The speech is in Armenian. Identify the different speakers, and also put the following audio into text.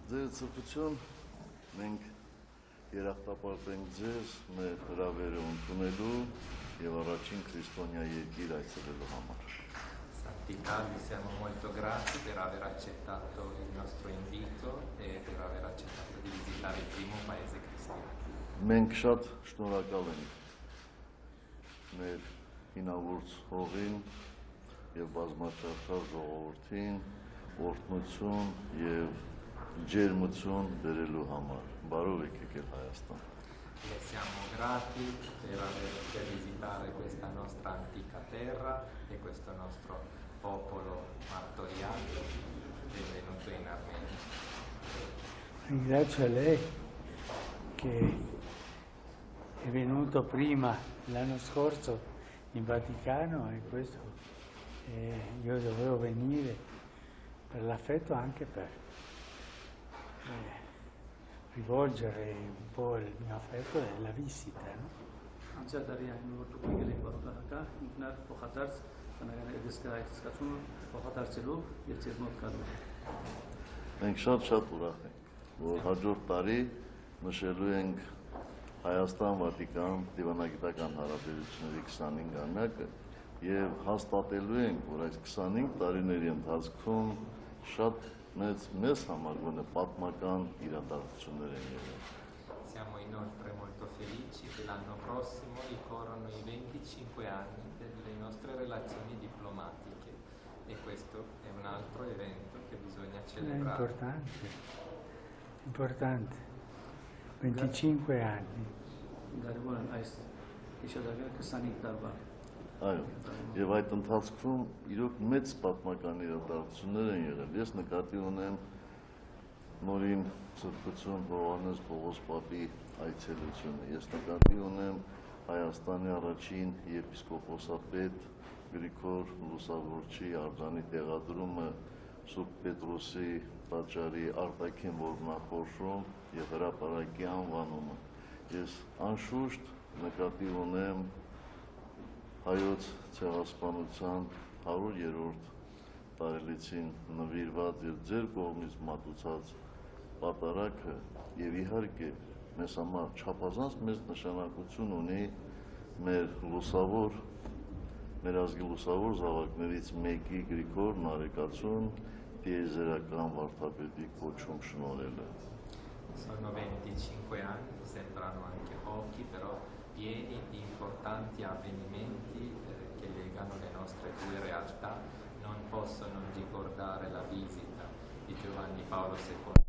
Speaker 1: Ձեր ծրկություն մենք երախտապարտենք ձեզ մեր հրավերը ընդունելու եւ առաջին քրիստոնյա երկիր այցելելու համար։
Speaker 2: Santità, vi siamo molto grati per aver accettato il nostro invito e per aver accettato di visitare il primo paese cristiano.
Speaker 1: Մենք շատ շնորհակալ ենք մեր հինավուրց հողին եւ բազմաչափ ժողովրդին օրհնություն եւ ջերմություն բերելու համար։ Բարով եք եկել Հայաստան։
Speaker 2: Le siamo grati per visitare questa nostra antica terra e questo nostro popolo martoriato benvenuto in Armenia.
Speaker 3: Ringrazio a lei che è venuto prima l'anno scorso in Vaticano e questo io dovevo venire per l'affetto anche per rivolgere un po' il mio affetto e la visita, no?
Speaker 1: Մենք շատ ուրախ ենք, որ հաջորդ տարի նշելու ենք Հայաստան-Վատիկան դիվանագիտական հարաբերությունների 25-ամյակը եւ հաստատելու ենք, որ այս 25 տարիների ընթացքում շատ մեծ համար գոնե պատմական իրադարձություններ են եղել։
Speaker 2: Siamo inoltre molto felici che l'anno prossimo ricorrono i 25 anni delle nostre relazioni diplomatiche e questo è un altro evento che bisogna celebrare.
Speaker 3: È importante. 25 anni.
Speaker 1: Այո, եւ այդ ընթացքում իրոք մեծ պատմական իրադարձություններ են եղել։ Ես նկատի ունեմ նորին Սրբություն Հովհաննես Պողոս պապի այցելությունը։ Ես նկատի ունեմ Հայաստանի առաջին եպիսկոպոսապետ Գրիգոր Լուսավորչի արձանի տեղադրումը Սուրբ Պետրոսի տաճարի արտաքին որմնախորշում եւ հրապարակի անվանումը։ Ես անշուշտ նկատի ունեմ հայոց ցեղասպանության 100-րդ տարելիցին նվիրված եւ ձեր կողմից մատուցած պատարագը եւ իհարկե մեզ համար չափազանց մեծ նշանակություն ունի մեր ազգի լուսավոր զավակներից մեկի Գրիգոր Նարեկացուն տիեզերական վարդապետի կոչում շնորհելը։
Speaker 2: Sono 25 anni, sembrano anche pochi, però pieni di importanti avvenimenti che legano le nostre due realtà. Non posso non ricordare la visita di Giovanni Paolo II